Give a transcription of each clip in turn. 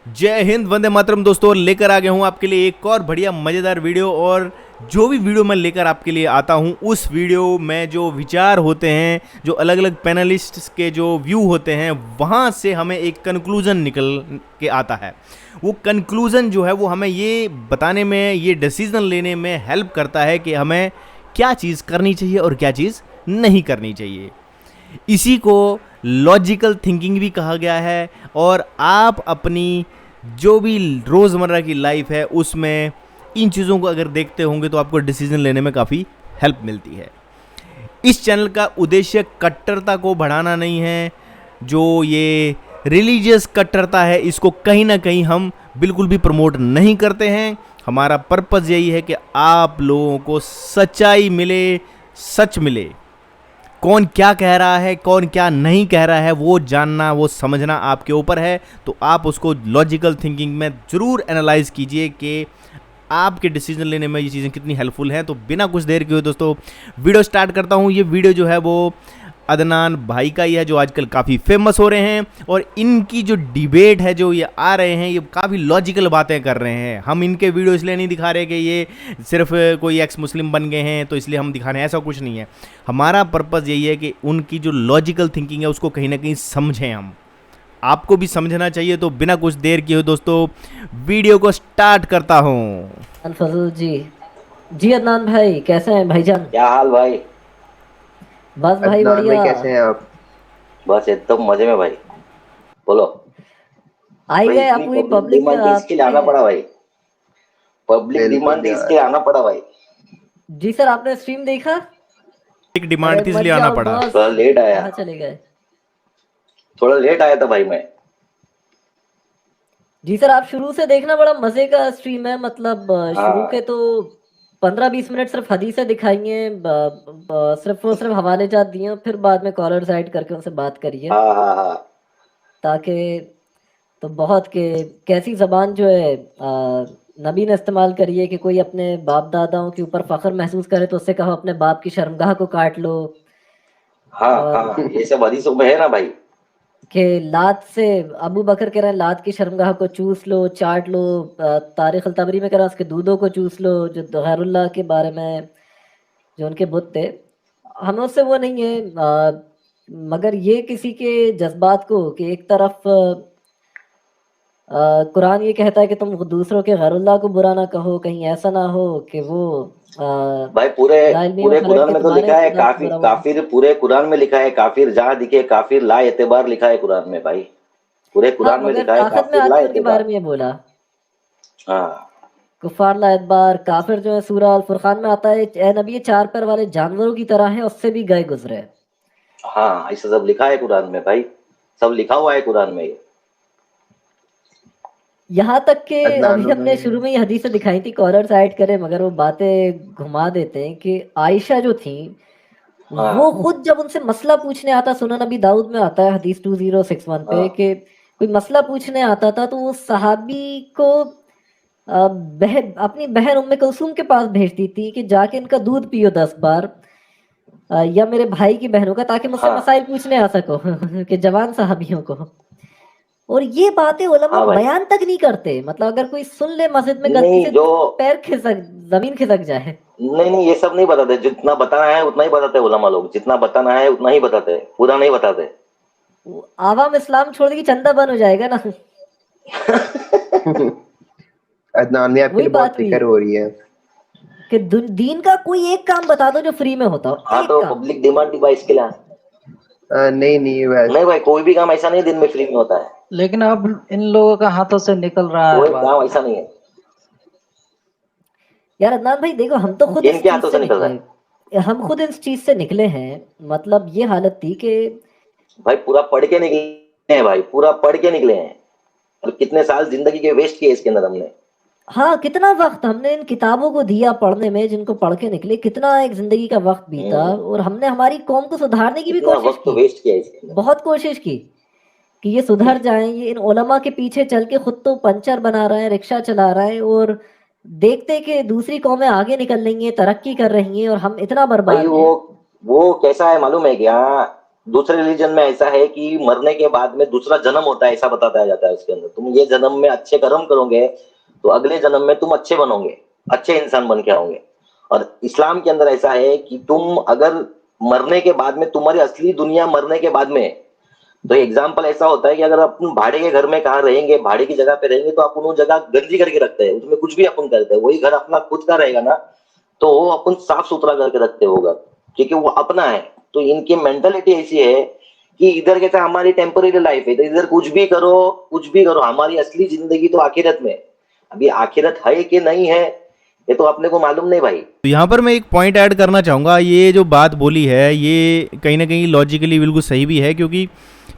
जय हिंद, वंदे मातरम दोस्तों। लेकर आ गया हूँ आपके लिए एक और बढ़िया मज़ेदार वीडियो। और जो भी वीडियो मैं लेकर आपके लिए आता हूँ उस वीडियो में जो विचार होते हैं, जो अलग अलग पैनलिस्ट्स के जो व्यू होते हैं, वहाँ से हमें एक कंक्लूज़न निकल के आता है। वो कंक्लूज़न जो है वो हमें ये बताने में, ये डिसीज़न लेने में हेल्प करता है कि हमें क्या चीज़ करनी चाहिए और क्या चीज़ नहीं करनी चाहिए। इसी को लॉजिकल थिंकिंग भी कहा गया है। और आप अपनी जो भी रोज़मर्रा की लाइफ है उसमें इन चीज़ों को अगर देखते होंगे तो आपको डिसीजन लेने में काफ़ी हेल्प मिलती है। इस चैनल का उद्देश्य कट्टरता को बढ़ाना नहीं है। जो ये रिलीजियस कट्टरता है इसको कहीं ना कहीं हम बिल्कुल भी प्रमोट नहीं करते हैं। हमारा पर्पज़ यही है कि आप लोगों को सच्चाई मिले, सच मिले। कौन क्या कह रहा है, कौन क्या नहीं कह रहा है, वो जानना, वो समझना आपके ऊपर है। तो आप उसको लॉजिकल थिंकिंग में ज़रूर एनालाइज कीजिए कि आपके डिसीजन लेने में ये चीज़ें कितनी हेल्पफुल हैं। तो बिना कुछ देर के हुए दोस्तों वीडियो स्टार्ट करता हूँ। ये वीडियो जो है वो अदनान भाई का ही है, जो आजकल काफ़ी फेमस हो रहे हैं। और इनकी जो डिबेट है, जो ये आ रहे हैं, ये काफ़ी लॉजिकल बातें कर रहे हैं। हम इनके वीडियो इसलिए नहीं दिखा रहे कि ये सिर्फ कोई एक्स मुस्लिम बन गए हैं तो इसलिए हम दिखा रहे हैं, ऐसा कुछ नहीं है। हमारा पर्पज़ यही है कि उनकी जो लॉजिकल थिंकिंग है उसको कहीं ना कहीं समझें हम। आपको भी समझना चाहिए। तो बिना कुछ देर किए दोस्तों वीडियो को स्टार्ट करता हूँ। फजल जी। जी अदनान भाई, कैसे हैं भाईजान? क्या हाल भाई? बस भाई अदनान भाई बढ़िया। कैसे हैं आप? बस एकदम मजे में भाई। बोलो आई भाई, गए आप इतनी पूरी पब्लिक पब्लिक डिमांड पे इसके लिए आना आपके। पड़ा भाई। पब्लिक बिल्कुल डिमांड है, इसके यार। लिए आना पड़ा भाई। जी सर, आपने स्ट्रीम देखा? एक डिमांड अरे थी मत इसलिए आना जाओ पड़ा। बॉस, थोड़ा लेट आया, कहाँ चले गए? थोड़ा लेट आया था भाई मैं। जी सर, आप शुरू से देखना, बड़ा मजे का स्ट्रीम है। मतलब शुरू के हाँ तो 15-20 मिनट सिर्फ हदीसें दिखाई हैं, सिर्फ वो सिर्फ हवाले जात दिए हैं, फिर बाद में कॉलर साइड करके उनसे बात करिए हाँ हाँ हाँ। ताकि तो बहुत के कैसी जबान जो है नबी ने इस्तेमाल करी है कि कोई अपने बाप दादाओं के ऊपर फख्र महसूस करे तो उससे कहो अपने बाप की शर्मगाह को काट लो। हाँ और हाँ, ये सब हदीसों में है ना भाई। कि लात से अबू बकर कह रहे हैं लात की शर्मगाह को चूस लो, चाट लो। तारिख अल तबरी में कह रहा है उसके दूधों को चूस लो, जो गैरुल्लाह के बारे में जो उनके बुत थे। हमें उससे वो नहीं है, मगर ये किसी के जज्बात को कि एक तरफ कुरान ये कहता है कि तुम दूसरों के गैरुल्लाह को बुरा ना कहो, कहीं ऐसा ना हो कि वो भाई पूरे लाइल्मी में पूरे पलट कुरान के में तो तुम्हारे लिखा है खुदा को काफिर बुरा बोले। काफिर, पूरे कुरान में लिखा है काफिर जहाँ दिखे काफिर ला एतबार, लिखा है कुरान में भाई। पूरे हाँ, कुरान में मगर लिखा है आखिर में काफिर ला आके उनके बारे एतबार। में ये बोला हाँ कुफार ला एतबार। काफिर जो है सूरह अल फुरकान में आता है, ए नबी ये चार पैर वाले जानवरों की तरह हैं, उससे भी गए गुजरे। हाँ, ऐसा सब लिखा है कुरान में भाई। सब लिखा हुआ है कुरान में ये। यहाँ तक कि अदनान अभी हमने भाई। शुरू में ये हदीसें दिखाई थी, कॉलर साइड करे, मगर वो बातें घुमा देते हैं कि आयशा जो थी वो हाँ खुद जब उनसे मसला पूछने आता, सुनन नबी दाऊद में आता है हदीस 2061 पे हाँ कि कोई मसला पूछने आता था तो वो सहाबी को अपनी बहन उम्मे कुलसूम के पास भेजती थी कि जाके इनका दूध पियो 10 बार, या मेरे भाई की बहनों का, ताकि मुझसे हाँ मसाइल पूछने आ सको कि जवान साहबियों को। और ये बातें उलमा हाँ भाई। बयान तक नहीं करते। मतलब अगर कोई सुन ले मस्जिद में गलती नहीं से जो, तो पैर खिसक, जमीन खिसक जाए। नहीं नहीं, ये सब नहीं बताते। जितना बताना है उतना ही बताते उलमा लोग, जितना बताना है उतना ही बताते, पूरा नहीं बताते। वो आवाम इस्लाम छोड़ के चंदा बन हो जाएगा ना। अदनान भाई आपकी वही तो बहुत बात हुई फिक्र हो रही है। कि दीन का कोई एक काम बता दो जो फ्री में होता हो, हाँ एक तो काम। पब्लिक डिमांड भाई इसके लिए। नहीं नहीं नहीं वैसे। भाई, कोई भी काम ऐसा नहीं दिन में फ्री में होता है। लेकिन अब इन लोगों का हाथों से निकल रहा है कोई बात। काम ऐसा नहीं है। यार अदनान भाई देखो, हम तो खुद इस इनके चीज हाथों से से निकल रहा निकले, है हम खुद इस चीज से निकले हैं। मतलब ये हालत थी कि भाई। पूरा पढ़ के निकले हैं भाई, पूरा पढ़ के निकले हैं। और कितने साल जिंदगी के वेस्ट किए इसके अंदर हमने। हाँ, कितना वक्त हमने इन किताबों को दिया पढ़ने में, जिनको पढ़ के निकले, कितना एक जिंदगी का वक्त बीता। और हमने हमारी कौम को सुधारने की भी कितना कोशिश वक्त की, वेस्ट किया इसके अंदर। बहुत कोशिश की कि ये सुधर जाएं। ये इन उलमा के पीछे चल के खुद तो पंचर बना रहे हैं, रिक्शा चला रहे हैं, और देखते कि दूसरी कौमें आगे निकल रही हैं, तरक्की कर रही हैं, और हम इतना भाई बर्बाद हैं। वो कैसा है मालूम है क्या? दूसरे रिलीजन में ऐसा है कि मरने के बाद में दूसरा जन्म होता है, ऐसा बताया जाता है उसके अंदर। तुम ये जन्म में अच्छे कर्म करोगे तो अगले जन्म में तुम अच्छे बनोगे, अच्छे इंसान बन के आओगे। और इस्लाम के अंदर ऐसा है कि तुम अगर मरने के बाद में तुम्हारी असली दुनिया मरने के बाद में, तो एग्जाम्पल ऐसा होता है कि अगर अपन भाड़े के घर में कहाँ रहेंगे, भाड़े की जगह पे रहेंगे, तो अपन वो जगह गंदी करके रखते हैं, उसमें कुछ भी अपन करते हैं। वही घर अपना खुद का रहेगा ना, तो वो अपन साफ सुथरा करके रखते होगा, क्योंकि वो अपना है। तो इनकी मेंटालिटी ऐसी है कि इधर कैसा हमारी टेम्पररी लाइफ है, तो इधर कुछ भी करो, कुछ भी करो, हमारी असली जिंदगी तो आखिरत में। अभी आखिरत है कि नहीं है ये तो अपने को मालूम नहीं भाई। तो यहाँ पर मैं एक पॉइंट ऐड करना चाहूँगा, ये जो बात बोली है ये कहीं ना कहीं लॉजिकली बिल्कुल सही भी है, क्योंकि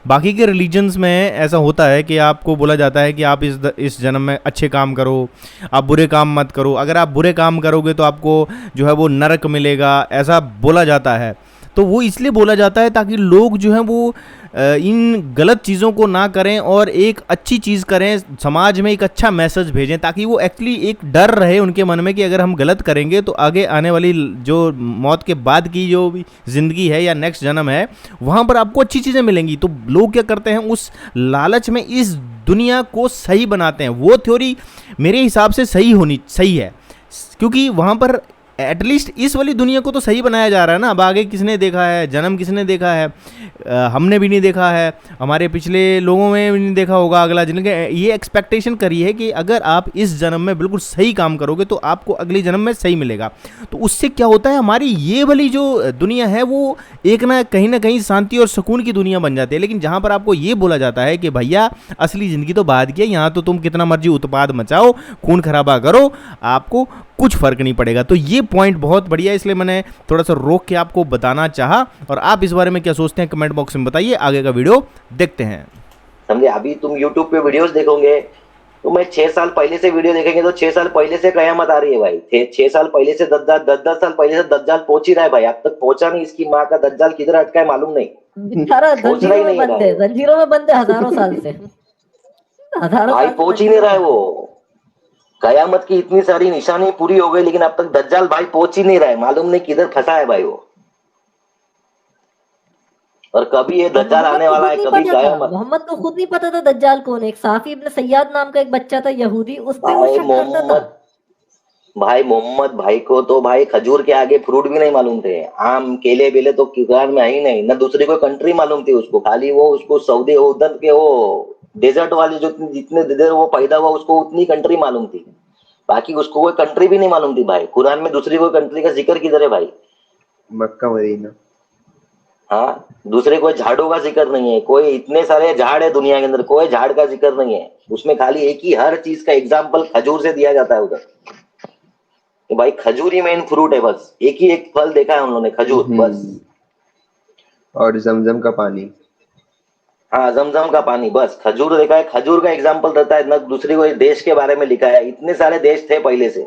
बाकी के रिलीजन्स में ऐसा होता है कि आपको बोला जाता है कि आप इस जन्म में अच्छे काम करो, आप बुरे काम मत करो। अगर आप बुरे काम करोगे तो आपको जो है वो नरक मिलेगा, ऐसा बोला जाता है। तो वो इसलिए बोला जाता है ताकि लोग जो हैं वो इन गलत चीज़ों को ना करें और एक अच्छी चीज़ करें, समाज में एक अच्छा मैसेज भेजें, ताकि वो एक्चुअली एक डर रहे उनके मन में कि अगर हम गलत करेंगे तो आगे आने वाली जो मौत के बाद की जो भी ज़िंदगी है या नेक्स्ट जन्म है वहाँ पर आपको अच्छी चीज़ें मिलेंगी। तो लोग क्या करते हैं, उस लालच में इस दुनिया को सही बनाते हैं। वो थ्योरी मेरे हिसाब से सही है, क्योंकि वहाँ पर एटलीस्ट इस वाली दुनिया को तो सही बनाया जा रहा है ना। अब आगे किसने देखा है, जन्म किसने देखा है, हमने भी नहीं देखा है, हमारे पिछले लोगों में भी नहीं देखा होगा अगला जन्म। ये एक्सपेक्टेशन करी है कि अगर आप इस जन्म में बिल्कुल सही काम करोगे तो आपको अगले जन्म में सही मिलेगा। तो उससे क्या होता है, हमारी ये वाली जो दुनिया है वो एक ना कहीं शांति और सुकून की दुनिया बन जाती है। लेकिन जहाँ पर आपको ये बोला जाता है कि भैया असली ज़िंदगी तो बाद की है, यहाँ तो तुम कितना मर्जी उत्पाद मचाओ, खून खराबा करो, आपको कुछ फर्क नहीं पड़ेगा। तो ये पॉइंट बहुत बढ़िया है, इसलिए मैंने थोड़ा सा रोक के आपको बताना चाहा। और आप इस बारे में क्या सोचते हैं कमेंट बॉक्स में बताइए। आगे का वीडियो देखते हैं। समझे? अभी तुम YouTube पे वीडियोस देखोगे तो मैं 6 साल पहले से वीडियो देखेंगे तो 6 साल पहले से कयामत आ रही है भाई। 6 साल पहले से 10 साल पहले से दज्जाल पहुंच ही रहा है भाई। अब तक पहुंचा नहीं, इसकी माँ का दज्जाल किधर अटका है मालूम नहीं। बेचारा पहुंच रहा ही जंजीरों में नहीं है बंद है, भाई। जंजीरों में बंद है हजारों साल से, हजारों भाई साल से पहुंच ही नहीं जंजीरों रहा है में। वो। कयामत की इतनी सारी निशानी पूरी हो गई लेकिन अब तक दज्जाल भाई पहुंच ही नहीं रहा है, मालूम नहीं किधर फंसा है भाई वो। और कभी ये और दज्जाल आने वाला है, कभी कयामत। मोहम्मद को खुद नहीं पता था दज्जाल कौन है। एक साफी इब्न सैयाद नाम का एक बच्चा था यहूदी, उस पे वो भाई शक करता था। मोहम्मद भाई को तो भाई खजूर के आगे फ्रूट भी नहीं मालूम थे। आम केले बेले तो कुरान में है ही नहीं, न दूसरी कोई कंट्री मालूम थी उसको। खाली वो उसको सऊदी उधर के वो डेजर्ट वाले जो जितने देर वो पैदा हुआ उसको उतनी कंट्री मालूम थी, बाकी उसको कोई कंट्री भी नहीं मालूम थी भाई। कुरान में दूसरी कोई कंट्री का जिक्र किधर है भाई? Mecca Medina. हाँ, दूसरे कोई झाड़ों का जिक्र नहीं है। कोई इतने सारे झाड़ है दुनिया के अंदर, कोई झाड़ का जिक्र नहीं है उसमें। खाली एक ही हर चीज का एग्जाम्पल खजूर से दिया जाता है उधर। तो भाई खजूर ही मेन फ्रूट है, बस एक ही एक फल देखा है उन्होंने, खजूर बस। और जमजम का पानी। हाँ, जमजम का पानी बस। खजूर देखा है, खजूर का एग्जाम्पल रहता है, न दूसरी कोई देश के बारे में लिखा है। इतने सारे देश थे पहले से।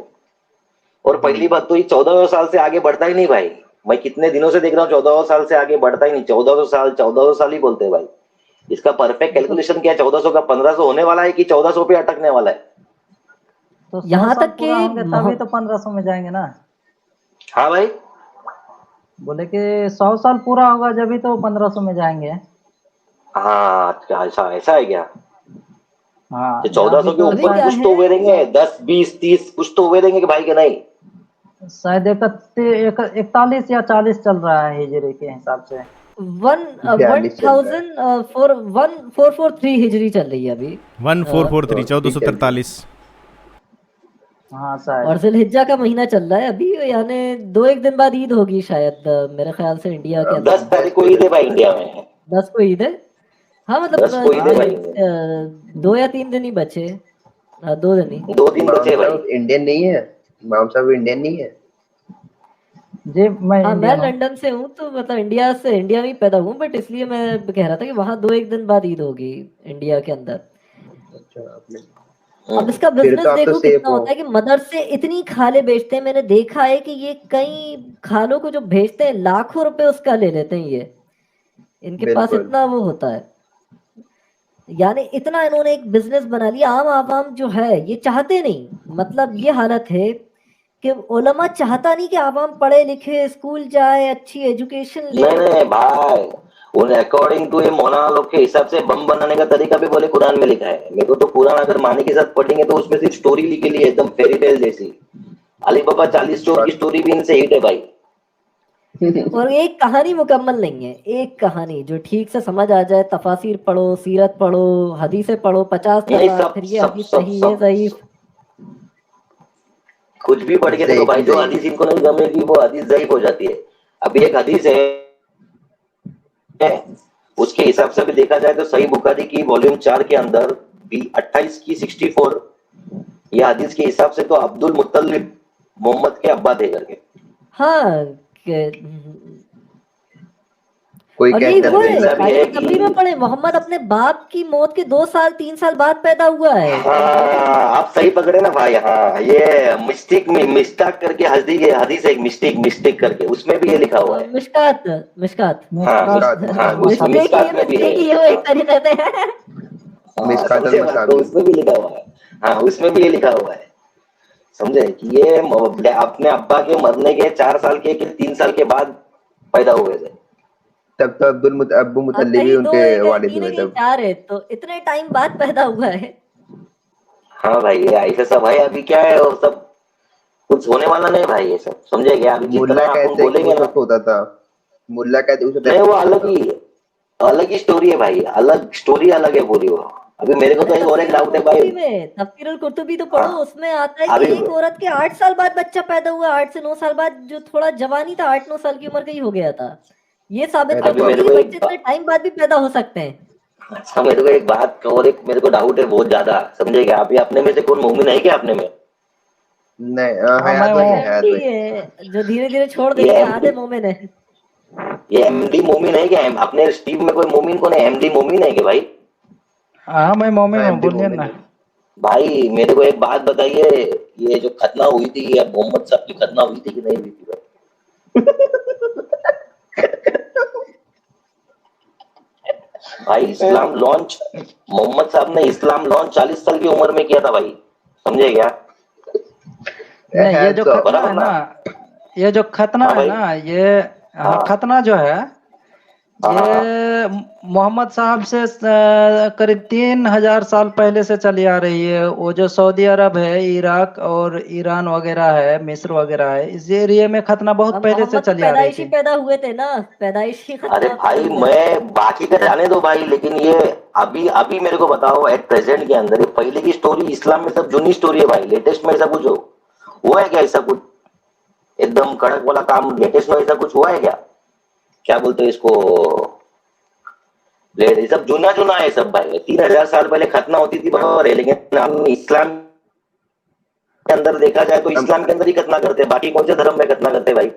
और पहली बात तो ये 1400 साल से आगे बढ़ता ही नहीं भाई। मैं कितने दिनों से देख रहा हूँ 1400 साल से आगे बढ़ता ही नहीं। 1400 साल ही बोलते हैं भाई। इसका परफेक्ट कैलकुलेशन क्या है? 1400 का 1500 होने वाला है कि 1400 पे अटकने वाला है? तो यहाँ 100 साल तक पूरा कि होंगे तभी तो 1500 में जाएंगे ना। हाँ भाई, बोले कि 100 साल पूरा होगा जब भी तो 1500 में जाएंगे। हाँ अच्छा, ऐसा ऐसा है क्या? हाँ, तो 1400 के अभी ऊपर क्या कुछ तो है, हुए रहेंगे, 10 20 30 कुछ तो हुए रहेंगे कि भाई के नहीं? शायद 41 या 40 चल रहा है हिजरी के हिसाब से। 1443 हिजरी चल रही है अभी। 1443 1443। हाँ शायद। और जिलहिज्जा का महीना चल रहा है अभी, यानी 2-1 दिन बाद ईद होगी शायद, मेरे ख्याल से इंडिया के 10 तारीख को ईद है भाई इंडिया में। 10 को ईद है। हाँ मतलब 10 को ईद है भाई। 2 या 3 दिन ही बचे। 2 दिन ही। 2 दिन बचे भाई। इंडियन नहीं है, इमाम साहब इंडियन नहीं है। जी मैं हाँ, मैं इंडियन हूँ। लंदन से हूँ, तो मतलब इंडिया में ही पैदा हूँ, बट इसलिए मैं कह रहा था कि वहाँ 2-1 दिन बाद ईद होगी इंडिया के अंदर। अच्छा आपने अब इसका फिर बिजनेस तो आप तो देखो सेफ कितना हो। होता है कि मदर से इतनी खाले बेचते हैं। मैंने देखा है कि ये कई खालों को जो भेजते हैं लाखों रुपए उसका ले लेते हैं ये। इनके पास बिल्कुल। इतना वो होता है, यानी इतना इन्होंने एक बिजनेस बना लिया। आम आवाम जो है ये चाहते नहीं, मतलब ये हालत है कि उलमा चाहता नहीं कि आवाम पढ़े लिखे, स्कूल जाए, अच्छी एजुकेशन ले। नहीं भाई, उन अकॉर्डिंग टू ये मौलाना लोग के हिसाब से बम बनाने का तरीका भी बोले कुरान में लिखा है। मेरे को तो कुरान अगर माने के साथ पढ़ेंगे तो उसमें सिर्फ स्टोरी लिखी ली है एकदम फेरी टेल जैसी। अली बाबा 40 चोर की स्टोरी भी इनसे हिट है भाई। और एक कहानी मुकम्मल नहीं है, एक कहानी जो ठीक से समझ आ जाए, तफासिर पढ़ो, सीरत पढ़ो, हदीसें पढ़ो 50 नहीं, दफा, सब फिर ये सब हदीस सब सही, ये सब ज़ईफ। कुछ भी पढ़ के देखो भाई, जो हदीस इनको नहीं जमेगी वो हदीस ज़ईफ हो जाती है। अभी एक हदीस है उसके हिसाब से भी देखा जाए तो सही बुखारी की वॉल्यूम 4 के अंदर भी 28 की 64 ये हदीस के हिसाब से तो अब्दुल मुत्तलिब मोहम्मद के अब्बा थे करके। हाँ कोई और यही कहता हुआ है है, ऐसा भी है तारीख कि- तबरी में पढ़े, मोहम्मद अपने बाप की मौत के 2 साल 3 साल बाद पैदा हुआ है। हाँ, आप सही पकड़े ना भाई। हाँ, ये मिस्टेक करके हदीस है, एक मिस्टेक करके उसमें भी ये लिखा हुआ है। मिशकात मिशकात हाँ, मिस्टेक मिस्कात में भी है। ही हो एक तरीके से। हाँ, मिस्कात समझे और बात? मसाबी। तो उसमें भी लिखा हुआ है। हाँ, उसमें भी ये लिखा हुआ है, समझे कि ये अपने अब्बा के मरने के 4 साल के 3 साल के बाद पैदा हुए थे। तब तो अब्बू मुतल्लिब ही कहीं 2 उनके है, कहीं वालिद 3 है, हुए कहीं तब। 4 है, तो इतने टाइम बाद पैदा हुआ है। हाँ भाई, ये ऐसे सब है। अभी क्या है, और सब कुछ होने वाला नहीं भाई, ये सब समझे क्या? अभी मुल्ला जितना अपन कहते हैं कि बोलेंगे उस ना, वक्त होता था। मुल्ला कहते उस वक्त नहीं वो ऐसा होता अलग ही स्टोरी है भाई, अलग स्टोरी अलग है पूरी वो। अभी मेरे को तो एक और एक डाउट है भाई। तफसीरुल कुर्तुबी तो पढ़ो, हाँ। उसमें आता है कि अभी- एक औरत के 8 साल बाद बच्चा पैदा हुआ, 8 से 9 साल बाद, जो थोड़ा जवानी था, 8-9 साल की उम्र का ही हो गया था। ये साबित अरे करता है मेरे कि को बच्चे एक इतने टाइम बाद भी पैदा हो सकते हैं। अच्छा, मेरे को एक बात और एक मेरे को डाउट है बहुत ज्यादा, समझे क्या? अभी अपने में से कौन मोमिन है क्या अपने में? नहीं हाँ, हयात मैं वही हूँ। है, हयात ये वही। है जो धीरे धीरे छोड़ ये देंगे, एमडी आधे मोमिन है। ये एमडी मोमिन है क्या? अपने टीम में कोई मोमिन कौन है? एमडी मोमिन है क्या भाई? हाँ, मैं मोमिन मैं हूँ, भी बोलिए मोमिन ना। हूँ। भाई मेरे को एक बात बताइए, ये जो खतना हुई थी, या मोहम्मद साहब की खतना हुई थी कि नहीं हुई थी भाई? इस्लाम लॉन्च मोहम्मद साहब ने इस्लाम लॉन्च 40 साल की उम्र में किया था भाई, समझे क्या? नहीं, ये जो तो- खतना है ना, ये जो खतना हाँ है भाई। ना, ये हाँ। खतना जो है, ये मोहम्मद साहब से करीब 3000 साल पहले से चली आ रही है। वो जो सऊदी अरब है, इराक और ईरान वगैरह है, मिस्र वगैरह है, इस एरिया में खतना बहुत अब पहले से मोहम्मद तो चली आ रही पैदाइशी थी। पैदा हुए थे ना, पैदाइशी खतना अरे भाई, हुआ। मैं बाकी का जाने दो भाई, लेकिन ये अभी अभी मेरे को बताओ, एट प्रेजेंट के अंदर ये पहले की स्टोरी इस्लाम में सब जुनी स्टोरी है भाई। लेटेस्ट में ऐसा कुछ हुआ है क्या? ऐसा कुछ एकदम कड़क वाला काम लेटेस्ट में ऐसा कुछ हुआ है क्या? क्या बोलते हैं इसको? ये सब जुना जुना है सब भाई। 3000 साल पहले खतना होती थी बराबर है, लेकिन हम इस्लाम के अंदर देखा जाए तो इस्लाम के अंदर ही खतना करते हैं, बाकी कौन से धर्म में खतना करते हैं भाई?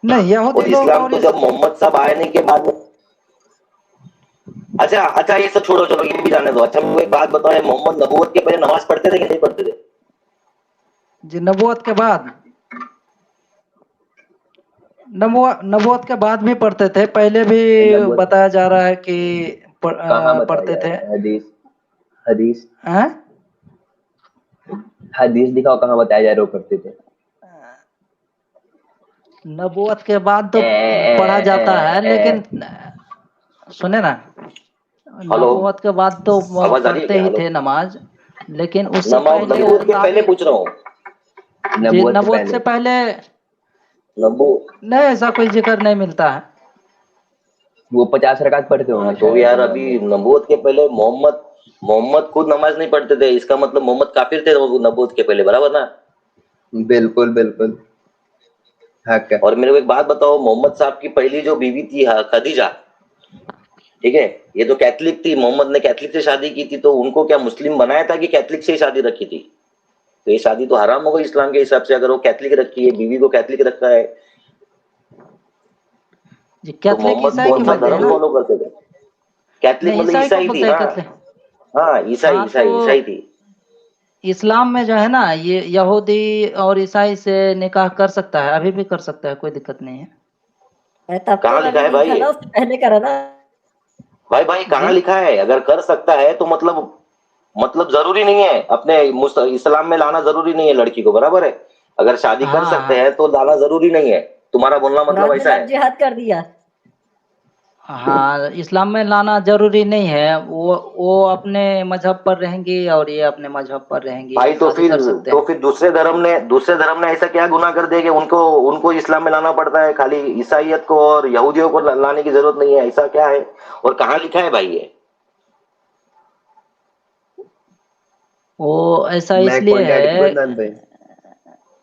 नहीं, यहूदी और लोग इस्लाम और तो जब मोहम्मद साहब आने के बाद में, अच्छा ये सब छोड़ो, चलो ये भी जाने दो। अच्छा मुझे एक बात बताओ, ये मोहम्मद नबूवत के पहले नमाज पढ़ते थे कि नहीं पढ़ते थे? जी, नबूवत के बाद, नबूवत के बाद भी पढ़ते थे। पहले भी नबूवत- बताया जा रहा है कि कहाँ बताया पढ़ते जा थे। रहा है? हदीस हदीस हैं? हदीस दिखाओ, कहाँ बताया जा रहा है वो करते थे। नबूवत के बाद तो पढ़ा जाता है, लेकिन सुने ना, नबूवत के बाद तो आवाज आ रही है पढ़ते क्या? ही हेलो? थे नमाज, लेकिन उससे नबूवत के पहले पूछ रहा हूँ। जी, नबूवत से पहले नहीं, ऐसा कोई जिक्र नहीं मिलता है। वो 50 रकात पढ़ते होंगे तो यार अभी नबूवत के पहले मोहम्मद खुद नमाज नहीं पढ़ते थे, इसका मतलब मोहम्मद काफिर थे वो नबूवत के पहले, बराबर ना? बिल्कुल बिल्कुल हक है। और मेरे को एक बात बताओ, मोहम्मद साहब की पहली जो बीवी थी खदीजा, ठीक है, ये तो कैथलिक थी, मोहम्मद ने कैथलिक से शादी की थी, तो उनको क्या मुस्लिम बनाया था कि कैथलिक से ही शादी रखी थी? तो ये शादी तो हराम हो गई इस्लाम के हिसाब से, अगर वो कैथलिक रखी है, बीवी को कैथलिक रखा है, जी, तो कैथलिक मोहम्मद ईसाई कौन की सा बोलते हैं धर्म ना। फॉलो करते थे? कैथलिक नहीं, मतलब ईसाई को ईसाई थी बोलते हैं ना? कैथलिक। हाँ, ईसाई हाँ, ईसाई तो ईसाई थी। इस्लाम में जो है ना, ये यहूदी और ईसाई से निकाह कर सकता है, अभी भी कर सकता है, कोई दिक्कत नहीं है। तब कहाँ तो लिखा है अभी नहीं था भाई? ना, उससे पहले करा ना। भाई कहाँ जी, लिखा है? अगर कर सकता है तो मतलब जरूरी नहीं है अपने इस्लाम में लाना, जरूरी नहीं है लड़की को, बराबर है? अगर शादी कर हाँ सकते हाँ, हैं तो लाना जरूरी नहीं है। तुम्हारा बोलना मतलब कुरान ने ऐसा लव है? जिहाद कर दिया। हाँ, इस्लाम में लाना जरूरी नहीं है, वो अपने मजहब पर रहेंगी और ये अपने मजहब पर रहेंगी, भाई तो शादी फिर कर सकते हैं। दूसरे धर्म ने ऐसा क्या गुनाह कर दिया कि उनको उनको इस्लाम में लाना पड़ता है, खाली ईसाइयत को और यहूदियों को लाने की जरूरत नहीं है, ऐसा क्या है? और कहाँ लिखा है भाई ये? वो ऐसा मैं एक इसलिए पॉइंट ऐड करूँ है, अदनान भाई?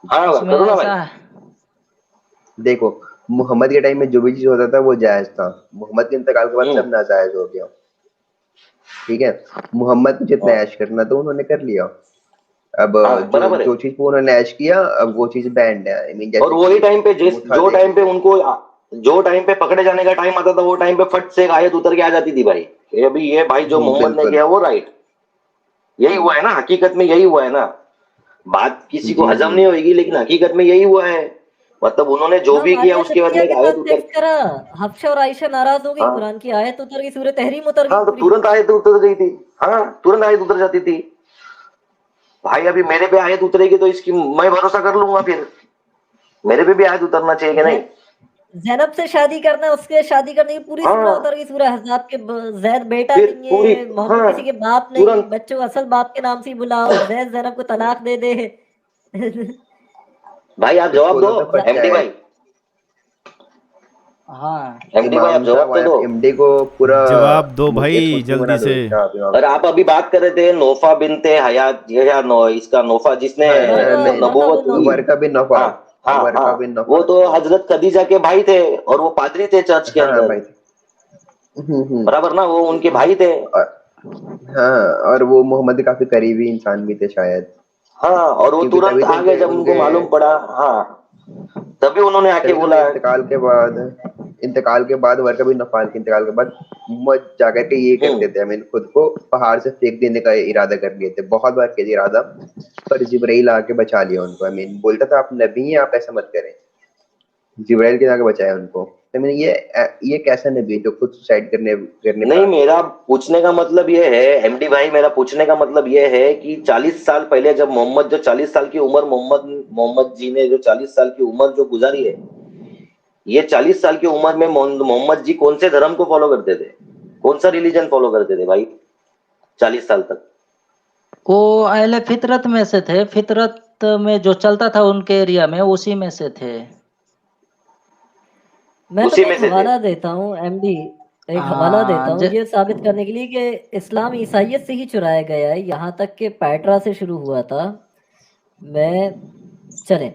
हाँ उसमें करो ना भाई। ऐसा देखो, मोहम्मद के टाइम में जो भी चीज होता था वो जायज था, मोहम्मद के इंतकाल के बाद सब हम्म, नाजायज हो गया। ठीक है, मोहम्मद को जितना हाँ ऐश करना तो उन्होंने कर लिया। अब हाँ, जो बराबर है। जो चीज वो उन्होंने ऐश किया अब वो चीज बैंड है। आई मीन और जैसे वही कि टाइम पे अंगूठा देख, जो टाइम पे पकड़े जाने का टाइम आता था, वो टाइम पे फट से एक आयत उतर के आ जाती थी भाई, ये अभी ये भाई जो मोहम्मद ने बिल्कुल, किया वो राइट। यही हुआ है ना, हकीकत में यही हुआ है ना। बात किसी को जी हजम जी। नहीं होगी, लेकिन हकीकत में यही हुआ है। मतलब उन्होंने जो हाँ, भी किया मारिया उसके बाद सत्या में एक के आयत साथ उतर। सेक्स करा, हफ्शा और आयशा नाराज हो गई, हाँ कुरान की आयत उतर गई, सूरह तहरीम उतर गई हाँ, तो पूरी। तुरंत आयत उतर गई थी। हाँ, तुरंत आयत उतर जाती थी भाई। अभी मेरे पे आयत उतरेगी तो इसकी मैं भरोसा कर लूंगा, फिर मेरे पे भी आयत उतरना चाहिए कि नहीं? जैन ज़ैनब से शादी करना, उसके शादी करने की पूरी सूरह हाँ, उतर गई, सूरह अहज़ाब के ज़ैद बेटा फिर नहीं पूरी, है, मोहम्मद हाँ किसी के बाप नहीं, तुरंत। बच्चों को असल बाप के नाम से ही बुलाओ, ज़ैद ज़ैनब को तलाक दे दे। भाई आप जवाब इसको दो। तो पता एमडी है, भाई, हाँ, एमडी भाई आप इमाम जवाब साहब तो दो। एमडी को पूरा जवाब दो मुकेश भाई कुट्टू बना जल्दी दो से। इसका आप इमाम और साहब। आप अभी बात कर रहे थे नोफा बिनते हयात, ये या इसका नोफा जिसने हाँ मतलब नहीं, वर्का नबूवत बिन हुई। नौफल। वर्का बिन नौफल, हाँ हाँ हाँ, वर्का बिन वो नौफल। तो हजरत खदीजा के भाई थे, और वो पादरी थे चर्च के हाँ अंदर। भाई। हम्म। बराबर ना, वो उनके भाई थे। और हाँ, और वो मोहम्मद के काफी करीबी इंसान भी थे शायद, हाँ, और वो क्योंकि तुरंत तभी तो आ गए उनके जब उनको उनके मालूम पड़ा। हाँ, तभी उन्होंने आके तभी तो बोला। उनके इंतकाल के बाद वर्का बिन नौफल के इंतकाल के बाद मोहम्मद जाकर के ये हम्म करते थे, आई मीन खुद को पहाड़ से फेंक देने का इरादा कर लिए थे, बहुत बार किया था इरादा, पर जिब्राइल आके बचा लिया उनको। आई मीन बोलता था आप नबी हैं, आप ऐसा मत करें, जिब्राइल के आके बचाया उनको। आई मीन ये कैसा नबी है जो खुद सुसाइड करने करने पे नहीं, आ गया? मेरा पूछने का मतलब ये है एमडी भाई, मेरा पूछने का मतलब ये है कि 40 साल पहले जब मोहम्मद, जो 40 साल की उम्र मोहम्मद मोहम्मद जी ने जो 40 साल की उम्र जो गुजारी है, ये 40 साल की उम्र में मोहम्मद जी कौन से धर्म को फॉलो करते थे? कौन सा रिलीजन फॉलो करते थे भाई 40 साल तक? वो अहले फितरत में से थे, फितरत में जो चलता था उनके एरिया में उसी में से थे। मैं उसी तुम्हें में एक से थे। हवाला देता हूँ एमडी, एक हवाला देता हाँ, हूँ ये साबित करने के लिए कि इस्लाम ईसाइयत से ही चुराया गया है, यहाँ तक कि पैट्रा से शुरू हुआ था। मैं चलें